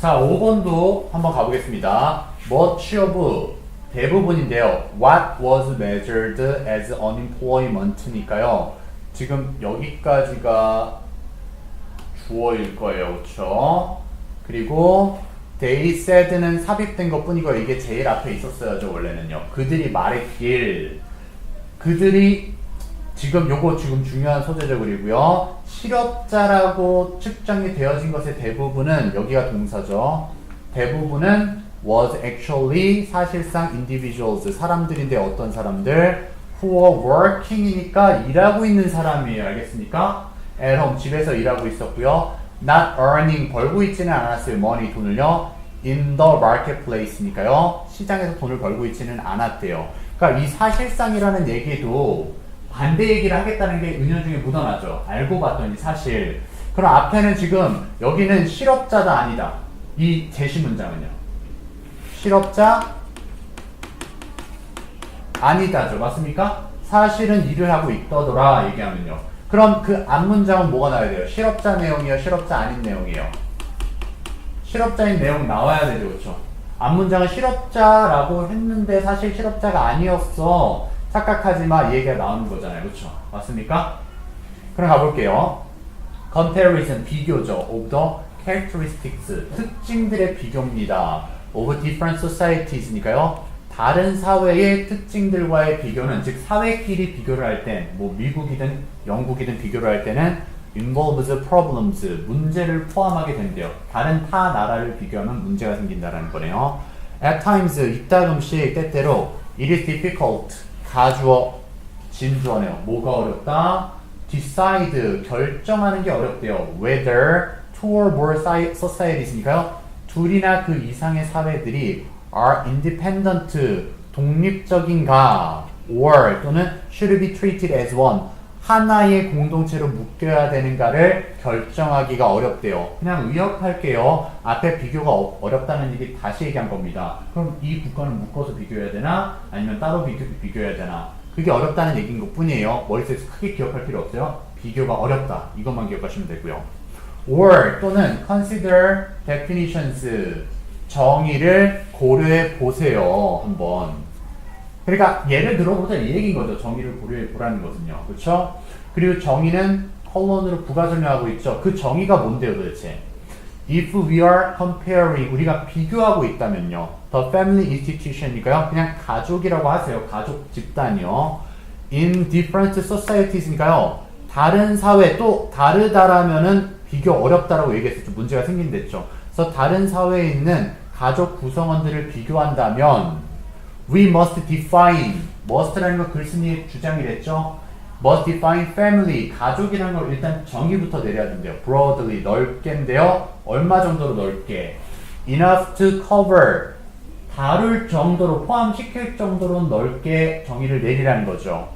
자, 5번도 한번 가보겠습니다. much of 대부분인데요. What was measured as unemployment니까요. 지금 여기까지가 주어일 거예요. 그렇죠? 그리고 they said는 삽입된 것 뿐이고요. 이게 제일 앞에 있었어야죠. 원래는요. 그들이 말했길. 그들이 지금 요거 지금 중요한 소재죠. 그리고요. 실업자라고 측정이 되어진 것의 대부분은 여기가 동사죠. 대부분은 was actually 사실상 individuals 사람들인데 어떤 사람들 who were working이니까 일하고 있는 사람이에요. 알겠습니까? at home 집에서 일하고 있었고요. not earning 벌고 있지는 않았어요. money 돈을요. in the marketplace니까요. 시장에서 돈을 벌고 있지는 않았대요. 그러니까 이 사실상이라는 얘기도 반대 얘기를 하겠다는 게 은연중에 묻어나죠. 알고 봤더니 사실. 그럼 앞에는 지금 여기는 실업자다 아니다. 이 제시 문장은요. 실업자 아니다죠. 맞습니까? 사실은 일을 하고 있더더라 얘기하면요. 그럼 그 앞 문장은 뭐가 나와야 돼요? 실업자 내용이요? 실업자 아닌 내용이에요? 실업자인 내용 나와야 되죠. 그렇죠? 앞 문장은 실업자라고 했는데 사실 실업자가 아니었어. 착각하지 마. 이 얘기가 나오는 거잖아요. 그렇죠? 맞습니까? 그럼 가볼게요. comparison, 비교죠. of the characteristics, 특징들의 비교입니다. of different societies니까요. 다른 사회의 특징들과의 비교는, 즉 사회끼리 비교를 할 때, 뭐 미국이든 영국이든 비교를 할 때는 involves problems, 문제를 포함하게 된대요. 다른 타 나라를 비교하면 문제가 생긴다는 거네요. at times, 이따금씩 때때로 it is difficult, 가주어, 진주어네요. 뭐가 어렵다? decide, 결정하는 게 어렵대요. whether two or more societies니까요. 둘이나 그 이상의 사회들이 are independent, 독립적인가, or 또는 should be treated as one, 하나의 공동체로 묶여야 되는가를 결정하기가 어렵대요. 그냥 의역할게요. 앞에 비교가 어렵다는 얘기 다시 얘기한 겁니다. 그럼 이 국가는 묶어서 비교해야 되나? 아니면 따로 비교해야 되나? 그게 어렵다는 얘기인 것 뿐이에요. 머릿속에서 크게 기억할 필요 없어요. 비교가 어렵다. 이것만 기억하시면 되고요. or 또는 consider definitions, 정의를 고려해 보세요. 한번. 그러니까 예를 들어보자 이 얘기인 거죠. 정의를 고려해 보라는 거거든요. 그렇죠? 그리고 정의는 컬론으로 부가 설명하고 있죠. 그 정의가 뭔데요, 도대체? If we are comparing, 우리가 비교하고 있다면요. The family institution이니까요. 그냥 가족이라고 하세요. 가족 집단이요. In different societies니까요. 다른 사회, 또 다르다라면은 비교 어렵다라고 얘기했었죠. 문제가 생긴댔죠. 그래서 다른 사회에 있는 가족 구성원들을 비교한다면 we must define, must라는 건 글쓴이의 주장이랬죠. must define family, 가족이라는 걸 일단 정의부터 내려야 된대요. broadly, 넓게인데요. 얼마 정도로 넓게? enough to cover, 다룰 정도로, 포함시킬 정도로 넓게 정의를 내리라는 거죠.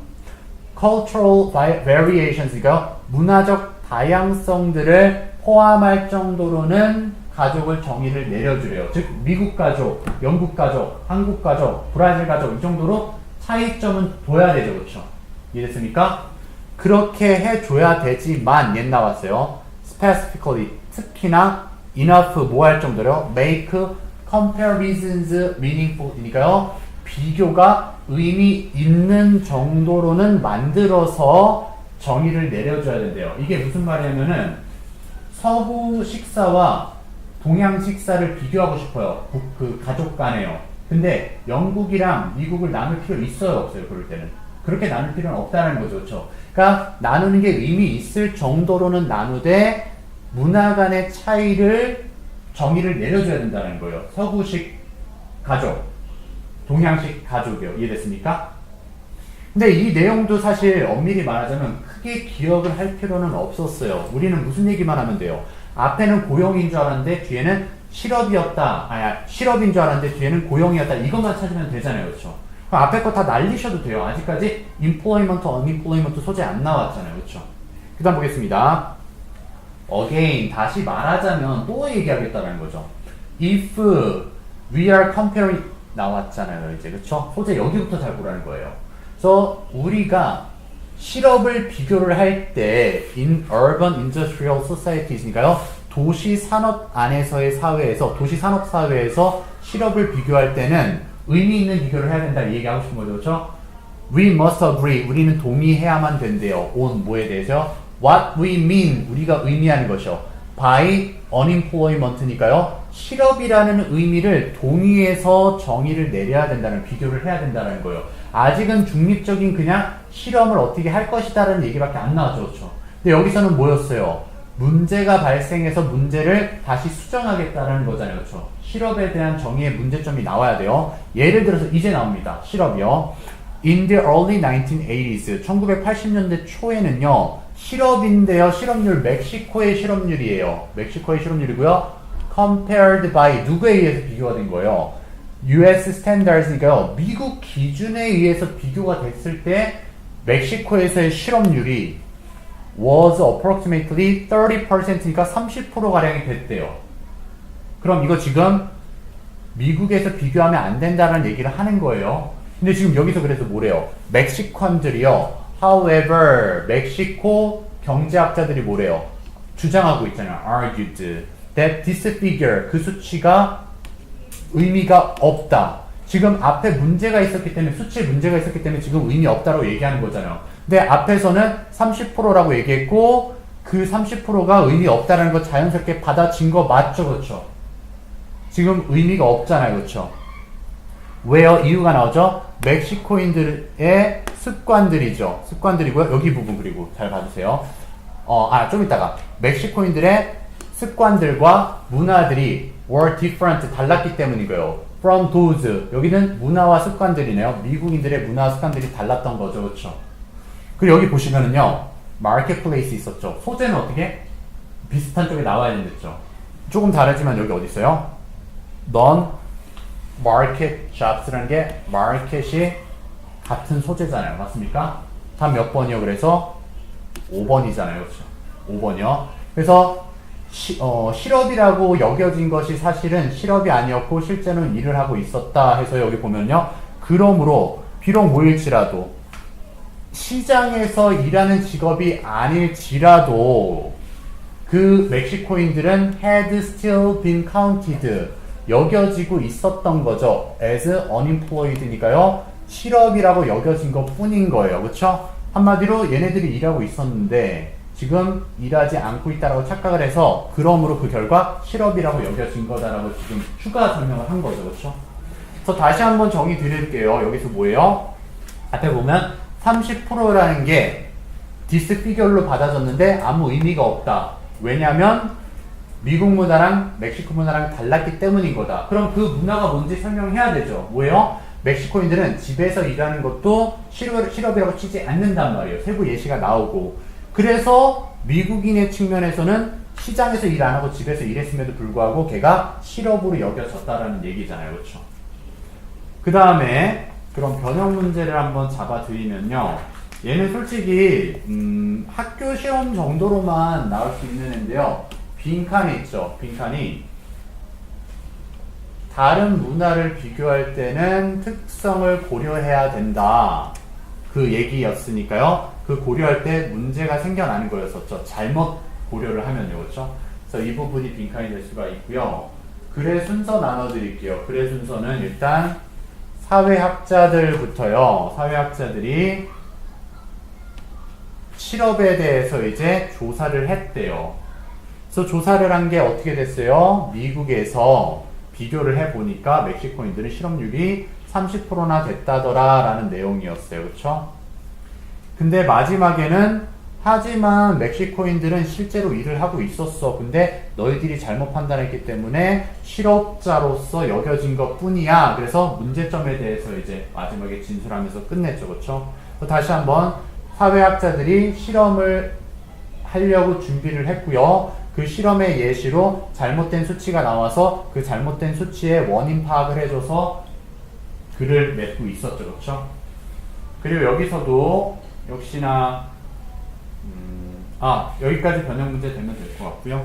cultural variations니까요. 문화적 다양성들을 포함할 정도로는 가족을 정의를 내려주래요. 즉 미국 가족, 영국 가족, 한국 가족, 브라질 가족 이 정도로 차이점은 둬야 되죠. 그렇죠? 이해됐습니까? 그렇게 해줘야 되지만 옛 나왔어요. specifically, 특히나 enough 뭐 할 정도로 make comparisons meaningful이니까요. 비교가 의미 있는 정도로는 만들어서 정의를 내려줘야 된대요. 이게 무슨 말이냐면은 서구 식사와 동양 식사를 비교하고 싶어요. 그 가족 간에요. 근데 영국이랑 미국을 나눌 필요 있어요, 없어요? 그럴 때는. 그렇게 나눌 필요는 없다는 거죠. 그렇죠? 그러니까 나누는 게 의미 있을 정도로는 나누되 문화 간의 차이를 정의를 내려줘야 된다는 거예요. 서구식 가족, 동양식 가족이요. 이해됐습니까? 근데 이 내용도 사실 엄밀히 말하자면 크게 기억을 할 필요는 없었어요. 우리는 무슨 얘기만 하면 돼요. 앞에는 고용인 줄 알았는데 뒤에는 실업이었다. 실업인 줄 알았는데 뒤에는 고용이었다. 이것만 찾으면 되잖아요. 그렇죠? 그럼 앞에 거 다 날리셔도 돼요. 아직까지 employment, unemployment 소재 안 나왔잖아요. 그렇죠? 그 다음 보겠습니다. again, 다시 말하자면 또 얘기하겠다는 거죠. if we are comparing 나왔잖아요. 이제 그렇죠? 소재 여기부터 잘 보라는 거예요. 그래서 우리가 실업을 비교를 할 때 in urban industrial societies니까요. 도시 산업 안에서의 사회에서, 도시 산업 사회에서 실업을 비교할 때는 의미 있는 비교를 해야 된다 이 얘기하고 싶은 거죠. 그렇죠? We must agree. 우리는 동의해야만 된대요. on 뭐에 대해서? What we mean. 우리가 의미하는 것이요. by unemployment니까요. 실업이라는 의미를 동의해서 정의를 내려야 된다는, 비교를 해야 된다는 거예요. 아직은 중립적인 그냥 실험을 어떻게 할 것이다라는 얘기밖에 안 나왔죠. 그렇죠? 근데 여기서는 뭐였어요? 문제가 발생해서 문제를 다시 수정하겠다는 거잖아요. 그렇죠? 실업에 대한 정의의 문제점이 나와야 돼요. 예를 들어서 이제 나옵니다. 실업이요. In the early 1980s, 1980년대 초에는요. 실업인데요. 실업률 멕시코의 실업률이에요. 멕시코의 실업률이고요. Compared by 누구에 의해서 비교가 된 거예요? US standards니까요. 미국 기준에 의해서 비교가 됐을 때 멕시코에서의 실업률이 was approximately 30%니까 30%가량이 됐대요. 그럼 이거 지금 미국에서 비교하면 안 된다는 얘기를 하는 거예요. 근데 지금 여기서 그래서 뭐래요? 멕시칸들이요. However, 멕시코 경제학자들이 뭐래요? 주장하고 있잖아요. Argued that this figure, 그 수치가 의미가 없다. 지금 앞에 문제가 있었기 때문에, 수치에 문제가 있었기 때문에 지금 의미 없다라고 얘기하는 거잖아요. 근데 앞에서는 30%라고 얘기했고 그 30%가 의미 없다라는 거 자연스럽게 받아진 거 맞죠? 그렇죠? 지금 의미가 없잖아요. 그렇죠? 왜요? 이유가 나오죠? 멕시코인들의 습관들이죠. 습관들이고요. 여기 부분 그리고 잘 봐주세요. 좀 이따가 멕시코인들의 습관들과 문화들이 were different, 달랐기 때문이고요. From those, 여기는 문화와 습관들이네요. 미국인들의 문화와 습관들이 달랐던 거죠. 그렇죠? 그리고 여기 보시면은요. 마켓플레이스 있었죠. 소재는 어떻게? 비슷한 쪽에 나와야 된댔죠. 조금 다르지만 여기 어디 있어요? Non-market jobs라는 게 마켓이 같은 소재잖아요. 맞습니까? 답 몇 번이요? 그래서 5번이잖아요. 그렇죠? 5번이요. 그래서 실업이라고 여겨진 것이 사실은 실업이 아니었고 실제로는 일을 하고 있었다 해서 여기 보면요. 그러므로 비록 뭐일지라도 시장에서 일하는 직업이 아닐지라도 그 멕시코인들은 had still been counted, 여겨지고 있었던 거죠. as unemployed니까요. 실업이라고 여겨진 것 뿐인 거예요. 그렇죠? 한마디로 얘네들이 일하고 있었는데 지금 일하지 않고 있다라고 착각을 해서 그러므로 그 결과 실업이라고 여겨진 거다라고 지금 추가 설명을 한 거죠. 그렇죠? 그래서 다시 한번 정의 드릴게요. 여기서 뭐예요? 앞에 보면 30%라는 게 디스피겨로 받아졌는데 아무 의미가 없다. 왜냐면 미국 문화랑 멕시코 문화랑 달랐기 때문인 거다. 그럼 그 문화가 뭔지 설명해야 되죠. 뭐예요? 멕시코인들은 집에서 일하는 것도 실업이라고 치지 않는단 말이에요. 세부 예시가 나오고. 그래서 미국인의 측면에서는 시장에서 일 안 하고 집에서 일했음에도 불구하고 걔가 실업으로 여겨졌다라는 얘기잖아요. 그렇죠? 그 다음에 그럼 변형 문제를 한번 잡아드리면요. 얘는 솔직히 학교 시험 정도로만 나올 수 있는 애인데요. 빈칸이 있죠. 빈칸이 다른 문화를 비교할 때는 특성을 고려해야 된다. 그 얘기였으니까요. 그 고려할 때 문제가 생겨나는 거였었죠. 잘못 고려를 하면요. 그렇죠? 그래서 이 부분이 빈칸이 될 수가 있고요. 글의 순서 나눠드릴게요. 글의 순서는 일단 사회학자들부터요. 사회학자들이 실업에 대해서 이제 조사를 했대요. 그래서 조사를 한 게 어떻게 됐어요? 미국에서 비교를 해보니까 멕시코인들은 실업률이 30%나 됐다더라 라는 내용이었어요. 그쵸? 근데 마지막에는 하지만 멕시코인들은 실제로 일을 하고 있었어. 근데 너희들이 잘못 판단했기 때문에 실업자로서 여겨진 것 뿐이야. 그래서 문제점에 대해서 이제 마지막에 진술하면서 끝냈죠. 그쵸? 다시 한번 사회학자들이 실험을 하려고 준비를 했고요. 그 실험의 예시로 잘못된 수치가 나와서 그 잘못된 수치의 원인 파악을 해줘서 글을 맺고 있었죠. 그렇죠? 그리고 여기서도 역시나 여기까지 변형 문제 되면 될 것 같고요.